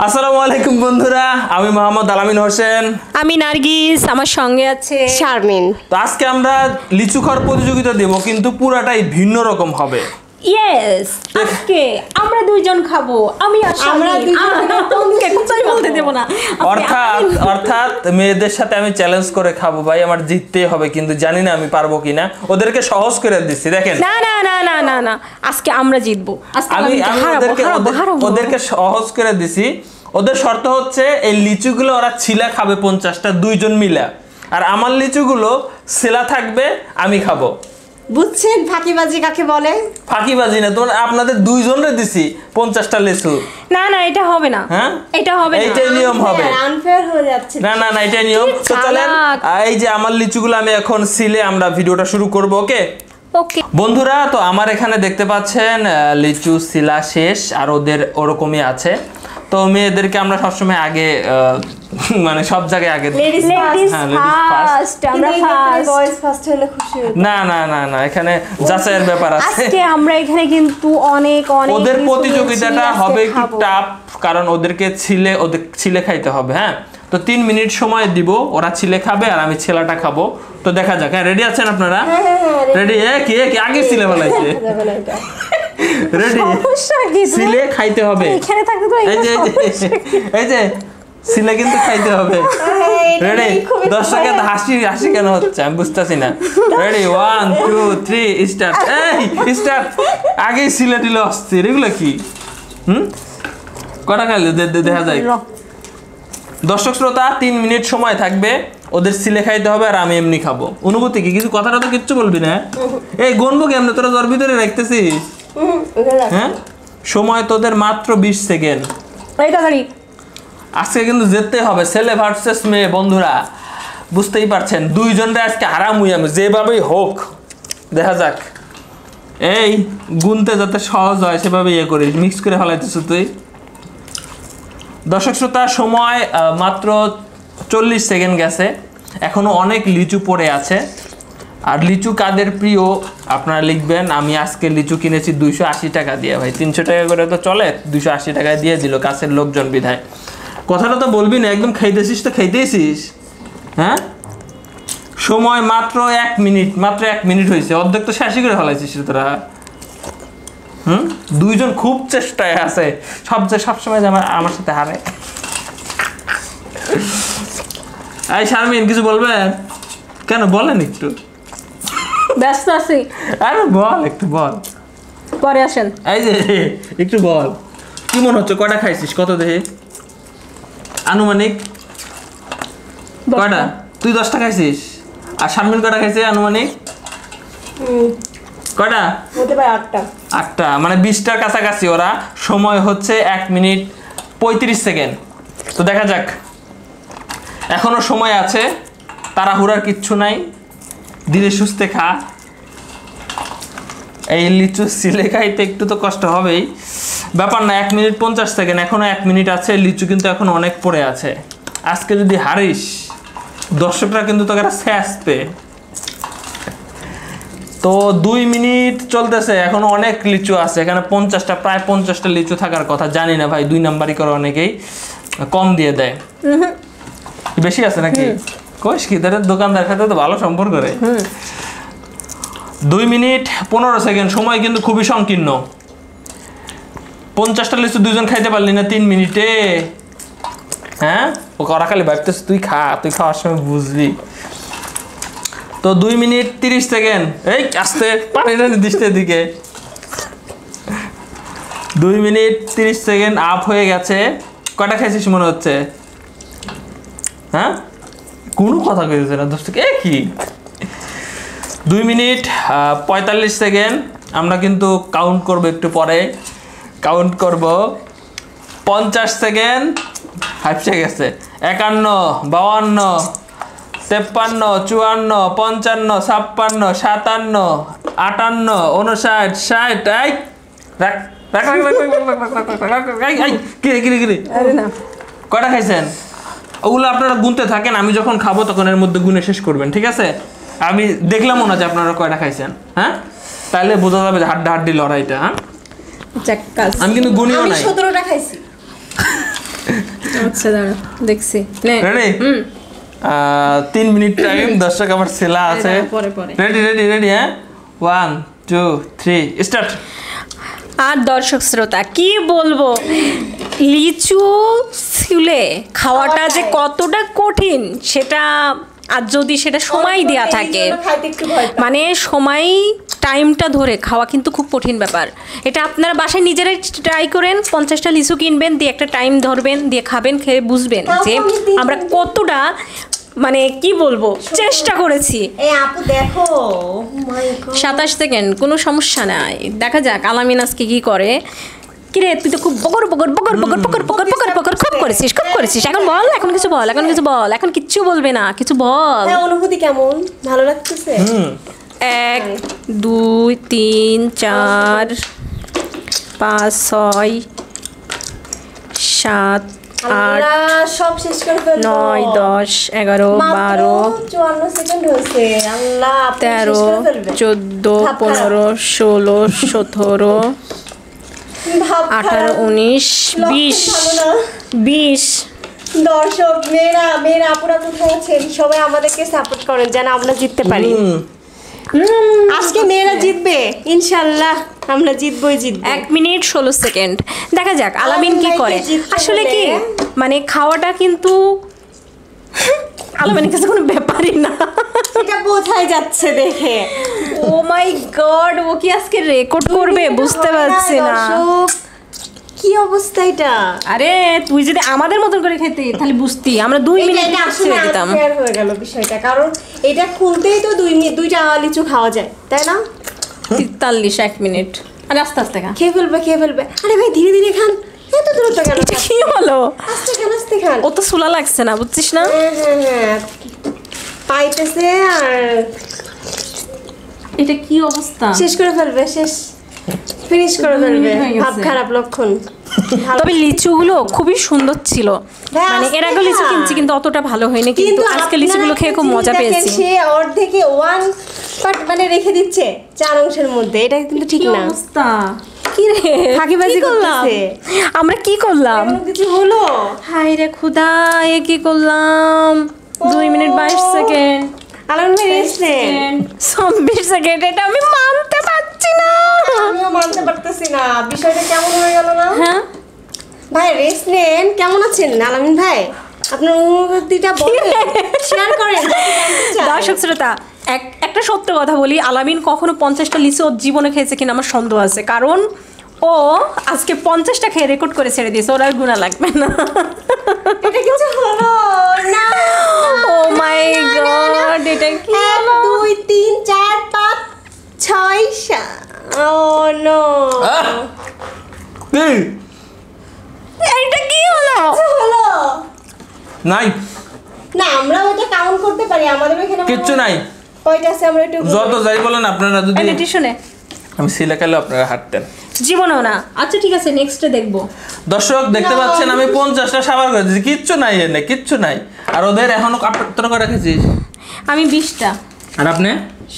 আসসালামু আলাইকুম বন্ধুরা, আমি মোহাম্মদ আলামিন হোসেন। আমি নার্গিস, আমার সঙ্গে আছে শারমিন। তো আজকে আমরা লিচু খাওয়ার প্রতিযোগিতা দেব, কিন্তু পুরাটাই ভিন্ন রকম হবে। ইয়েস, আজকে আমরা দুইজন খাবো। আমি আর শারমিন। তোমাকে কিছুই বলতে দেব না। অর্থাৎ মেয়েদের সাথে আমি চ্যালেঞ্জ করে খাবো ভাই, আমার জিততেই হবে, কিন্তু জানি না আমি পারবো কিনা। ওদেরকে সহজ করে দিচ্ছি, দেখেন। না না না না না না, আজকে আমরা জিতবো। আমি ওদেরকে সহজ করে দিছি। ওদের শর্ত হচ্ছে এই লিচুগুলো ওরা ছিলা খাবে 50টা, দুইজন মিলা। আর আমার লিচুগুলো ছিলা থাকবে, আমি খাবো। বুঝছেন ফাঁকিবাজি কাকে বলে? ফাঁকিবাজি না, তোমরা আপনাদের দুইজনরে দিছি 50টা লিচু। না না, এটা হবে না। হ্যাঁ, এটা হবে না, এইটাই নিয়ম হবে। আনফেয়ার হয়ে যাচ্ছে। না না না, এটাই নিয়ম। তো চলেন, এই যে আমার লিচুগুলো আমি এখন সিলে আমরা ভিডিওটা শুরু করব। ওকে ওকে বন্ধুরা, তো আমার এখানে দেখতে পাচ্ছেন লিচু সিলা শেষ, আর ওদের ওরকমই আছে। তো মেয়েদেরকে আমরা সবসময় আগে মানে সব জায়গায় আগে না না না না, এখানে যাচাইয়ের ব্যাপার আছে। আজকে আমরা এখানে কিন্তু অনেক অনেক ওদের প্রতিযোগিতাটা হবে একটু টাফ, কারণ ওদেরকে ছিলে খাইতে হবে। হ্যাঁ, তো 3 মিনিট সময় দিব, ওরা ছিলে খাবে আর আমি ছেলাটা খাবো। তো দেখা যাক। হ্যাঁ, রেডি আছেন আপনারা? রেডি? কি আগে ছিলে ফেলাইছে। রেডি? সিলে খাইতে হবে। এই যে সিলে কিন্তু খাইতে হবে। রেডি? দর্শকের হাসি কেন হচ্ছে আমি বুঝতেছি না। Ready, 1 2 3 start. এই স্টার্ট। আগেই সিলে দিলে অস্থির। এগুলো কি? কটা খাইলে দেখা যায়। দর্শক শ্রোতা, 3 মিনিট সময় থাকবে, ওদের সিলে খাইতে হবে আর আমি এমনি খাবো। অনুভূতি কি? কিছু কথাটা তো কিচ্ছু বলবি না। এই গনবো কেমন? তোরা তোর ভিতরে রাখতেছিস। হ্যাঁ, সময় তোদের মাত্র 20 সেকেন্ড। আজকে কিন্তু যেতে হবে, ছেলে ভার্সেস মেয়ে। বন্ধুরা বুঝতেই পারছেন, দুইজনরে আজকে হারামুই আমি যেভাবেই হোক। দেখা যাক। এই গুনতে যাতে সহজ হয় সেভাবে ইয়ে করিস, মিক্স করে ফেলাইতেছ তুই। দর্শক শ্রোতা, সময় মাত্র 40 সেকেন্ড গেছে। এখনো অনেক লিচু পড়ে আছে। আর লিচু কাদের প্রিয় আপনারা লিখবেন। আমি আজকে লিচু কিনেছি 280 টাকা দিয়ে। ভাই 300 টাকা করে তো চলে, 280 টাকায় দিয়ে দিল কাছের লোকজন বিধায়। কথাটা তো বলবি না, একদম খাইতেছিস তো খাইতেছিস। হ্যাঁ, সময় মাত্র 1 মিনিট, মাত্র 1 মিনিট হয়েছে, অর্ধেক তো শেষই করে ফেলাইছিস তোরা। দুইজন খুব চেষ্টায় আছে, সবসময় আমার সাথে হারে। এই শারমিন, কিছু বলবেন? কেন বলেন একটু। ব্যস্ত আছি। আরে বল, একটু বল। পরে আসেন। এই যে একটু বল, কি মনে হচ্ছে? কয়টা খাইছিস? কত দেখে আনুমানিক কয়টা? তুই 10টা খাইছিস, আর শারমিন কয়টা খাইছে আনুমানিক? কয়টা? হতে পারে 8টা। 8টা, মানে 20টার কাছাকাছি ওরা। সময় হচ্ছে 1 মিনিট 35 সেকেন্ড। তো দেখা যাক, এখনো সময় আছে, তাড়াহুড়ার কিচ্ছু নাই, ধীরে সুস্থে খা। এই লিচু সিলে খাইতে একটু তো কষ্ট হবেই, ব্যাপার না। 1 মিনিট 50 সেকেন্ড, এখনো 1 মিনিট আছে। লিচু কিন্তু এখন অনেক পড়ে আছে। আজকে যদি হারিস, দর্শকরা কিন্তু তোকে শেষবে। তো 2 মিনিট চলতেছে, এখনো অনেক লিচু আছে এখানে। 50টা, প্রায় 50টা লিচু থাকার কথা। জানি না ভাই, 2 নাম্বারই করে অনেকেই, কম দিয়ে দেয়। বেশি আছে নাকি? কইস কি, তাদের দোকানদার সাথে তো ভালো সম্পর্ক রে। 2 মিনিট 15 সেকেন্ড, সময় কিন্তু খুবই সংকীর্ণ। 50টা লিচু দুইজন খাইতে পারলি না 3 মিনিটে। হ্যাঁ, ও করা খালি ভাবতেছ তুই খা, তুই খাওয়ার সময় বুঝবি। তো 2 মিনিট 30 সেকেন্ড। এই আস্তে পানিটা নির্দিষ্ট দিকে। 2 মিনিট 30 সেকেন্ড আপ হয়ে গেছে। কয়টা খাইছিস মনে হচ্ছে? হ্যাঁ, কোনো কথা কইছে না দোস্ত। কি 2 মিনিট 45 সেকেন্ড। আমরা কিন্তু কাউন্ট করব একটু পরে, কাউন্ট করব। 50 সেকেন্ড হাইপসে গেছে। 51 52 53 54 55 56 57 58 59 60। এই রাখ রাখ রাখ রাখ। কি কয়টা খাইছেন? ওগুলো আপনারা গুনতে থাকেন, আমি যখন খাবো তখন এর মধ্যে গুনে শেষ করবেন, ঠিক আছে? আমি দেখলাম না যে আপনারা কয়টা খাইছেন। হ্যাঁ, তাহলে বোঝা যাবে যে হাড্ডাহাড্ডি লড়াইটা। হ্যাঁ, আমি কিন্তু গুনিও নাই। 17টা খাইছি। আচ্ছা দাঁড়া দেখছি নে রেডি 3 মিনিট টাইম দর্শক আমার ছেলা আছে পরে পরে রেডি রেডি রেডি হ্যাঁ 1 2 3 স্টার্ট আর দর্শক শ্রোতা কি বলবো লিচু ছুলে খাওয়াটা যে কতটা কঠিন সেটা আর যদি সেটা সময় দেয়া থাকে খাইতে একটু ভয় পাই। মানে সময় টাইমটা ধরে খাওয়া কিন্তু খুব কঠিন ব্যাপার এটা আপনারা বাসায় নিজেরাই ট্রাই করেন 50টা লিচু কিনবেন দিয়ে একটা টাইম ধরবেন দিয়ে খাবেন খেয়ে বুঝবেন যে আমরা কতটা মানে কি বলবো চেষ্টা করেছি এই আপু দেখো মাই গড 27 সেকেন্ড কোনো সমস্যা নাই দেখা যাক আলামিন আজকে কি করে কিরে তুই তো খুব বকর বকর বকর বকর বকর বকর বকর বকর খুব করেছিস এখন বল এখন কিছু বল এখন কিচ্ছু বলবে না কিছু বল হ্যাঁ অনুভূতি কেমন ভালো লাগতেছে 1 2 3 4 5 6 7 8 আমরা সব শেষ করে ফেলবো 9 10 11 12 54 সেকেন্ড হয়েছে আল্লাহ আপনি শেষ করে 13 ফেলবেন 14 15 16 17 ভাব 18 19 20 20 দর্শক মেয়েরা আপুরা কোথায় আছেন সবাই আমাদেরকে সাপোর্ট করেন যেন আমরা জিততে পারি আজকে মেয়েরা জিতবে ইনশাআল্লাহ আমরা জিতবই 1 মিনিট 16 সেকেন্ড দেখা যাক আলামিন কি করে আসলে কি মানে খাওয়াটা কিন্তু আলামিনের কাছে কোনো ব্যাপারই না এটা বোঝাই যাচ্ছে দেখে ও মাই গড ও কি আজকে রেকর্ড করবে বুঝতে পারছি না দর্শক, কি অবস্থা এটা আরে তুই যদি আমাদের মতন করে খেতে তাহলে বুঝতি আমরা 2 মিনিট এটা আসলে ছেড়ে দিতাম unfair হয়ে গেল বিষয়টা কারণ এটা খুলতেই তো দুইটা লিচু খাওয়া যায় তাই না 43 1 মিনিট আরে আস্তে আস্তে খা খেয়ে ফেলবে আরে ভাই ধীরে ধীরে খান এত দ্রুত কেন এটা কি হলো আস্তে খান ও তো সুলা লাগছে না বুঝছিস না হ্যাঁ পাইতেছে আর এটা কি অবস্থা শেষ করে ফেলবে ফিনিশ করে ফেলবে হয়ে গেছে। ভাব খারাপ লক্ষণ তবে লিচুগুলো খুবই সুন্দর ছিল হ্যাঁ, মানে এর আগে আজকে লিচু না। কিনছি কিন্তু অতটা ভালো হয়নি কিন্তু আজকে লিচুগুলো খেয়ে খুব মজা পেয়েছি সে অর্ধেকে 1 পার্ট মানে রেখে দিচ্ছে 4 অংশের মধ্যে এটা কিন্তু ঠিক কি না অবস্থা কি রে ফাঁকিবাজি কি করলাম? করতেছে। আমরা কি করলাম এমন কিছু হলো হাই রে খুদা এ কি করলাম 2 মিনিট 22 সেকেন্ড আলামিন ভাই রেস্ট নেন 26 সেকেন্ড এটা আমি মানতে পারছি না আমিও মানতে পারতেছি না বিষয়টা কেমন হয়ে গেল না হ্যাঁ ভাই রেস্ট নেন কেমন আছেন আলামিন ভাই আপনার অনুভূতিটা বলেন শেয়ার করেন দর্শক শ্রোতা একটা সত্য কথা বলি আলামিন কখনো 50টা লিচু ওর জীবনে খেয়েছে কিনা আমার সন্দেহ আছে কারণ ও আজকে 50টা খেয়ে রেকর্ড করে ছেড়ে দিয়েছে ওর আর গুণা লাগবে না এটা কিছু হলো না ও মাই গড এটা কি হলো 1 2 3 4 5 6 ও নো এটা কি হলো হলো নাই না আমরা ওটা কাউন্ট করতে পারি আমাদের এখানে কিচ্ছু নাই কয়টা আছে আমরা একটু যত যাই বলেন আপনারা যদি এটা টিশুনে আমি সিলে খেলে আপনারা হাঁটতেন জীবনেও না আচ্ছা ঠিক আছে নেক্সটে দেখবো দর্শক দেখতে পাচ্ছেন আমি 50টা সাবার করে দিয়েছি কিচ্ছু নাই এনে কিচ্ছু নাই আর ওদের এখনো তোরা কটা খেয়েছিস আমি 20টা আর আপনি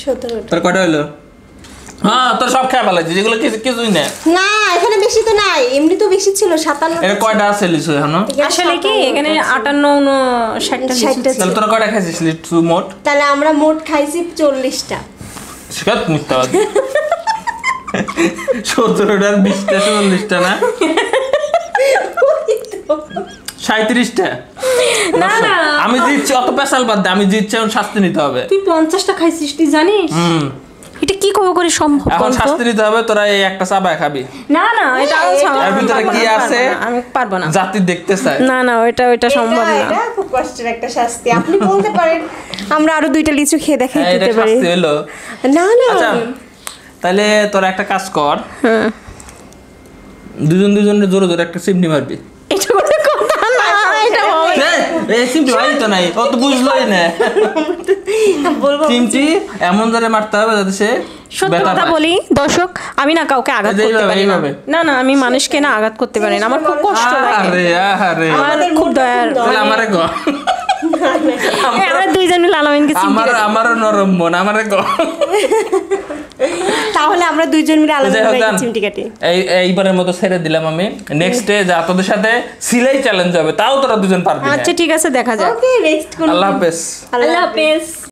17টা তোর কটা হলো হ্যাঁ তোর সব খেয়ে ফেলাইছি যেগুলো কিছুই না না এখানে বেশি তো নাই এমনি তো বেশি ছিল 57 এটা কয়টা আছে লিচু এখনো আসলে কি এখানে 58 59টা 60টা তাহলে তোরা কয়টা খেয়েছিস লিচু মোট তাহলে আমরা মোট খাইছি 40টা শিকাত মিথ্যাবাদী 17টা 20টা 40টা না 37টা না না আমি জিতছি অত পেশাল বাদ দে আমি জিতছি এখন শাস্তি নিতে হবে তুই 50টা খাইছিস তুই জানিস এটা কি করে সম্ভব এখন বলতো? শাস্তি নিতে হবে তোরা এই একটা চাবায় খাবি না না এটা আরো এর ভিতরে কি আছে আমি পারবো না জাতি দেখতে চায় না না ওইটা সম্ভব না এটা খুব কষ্টের একটা শাস্তি আপনি বলতে পারেন আমরা আরো 2টা লিচু খেয়ে দেখাই হ্যাঁ, এটা দিতে পারি শাস্তি হলো না না আচ্ছা তাহলে তোরা একটা কাজ কর হ্যাঁ দুজনের জোরে জোরে একটা সিমনি মারবি এটা কোনো কথা না এটা হবে না। এই সিমটি ভাই তো নাই ও তো বুঝলোই না বলবো সিমটি এমন ধরে মারতে হবে যাতে সে সত্যি ব্যথা কথা পায়। বলি দর্শক আমি না কাউকে আঘাত এই যে করতে এইভাবে, পারি না এইভাবে। না না আমি মানুষকে না আঘাত করতে পারি না আমার খুব কষ্ট লাগে আরে আরে আমার আমাদের খুব মনটা দয়ার খুব তাহলে আমারে গো আমরা দুইজন মিলে আলামিনকে চিমটি আমারও নরম মন আমারে গো তাহলে আমরা দুইজন মিলে আলাদা যাই হোক, করে জান, চিমটি কাটি। এইবারের মতো ছেড়ে দিলাম আমি। নেক্সট ডে যা তোদের সাথে সিলাই চ্যালেঞ্জ হবে, তাও তোরা দুজন পারবি না। আচ্ছা ঠিক আছে, দেখা যাক। ওকে, নেক্সট কোন? আল্লাহ হাফেজ। আল্লাহ হাফেজ।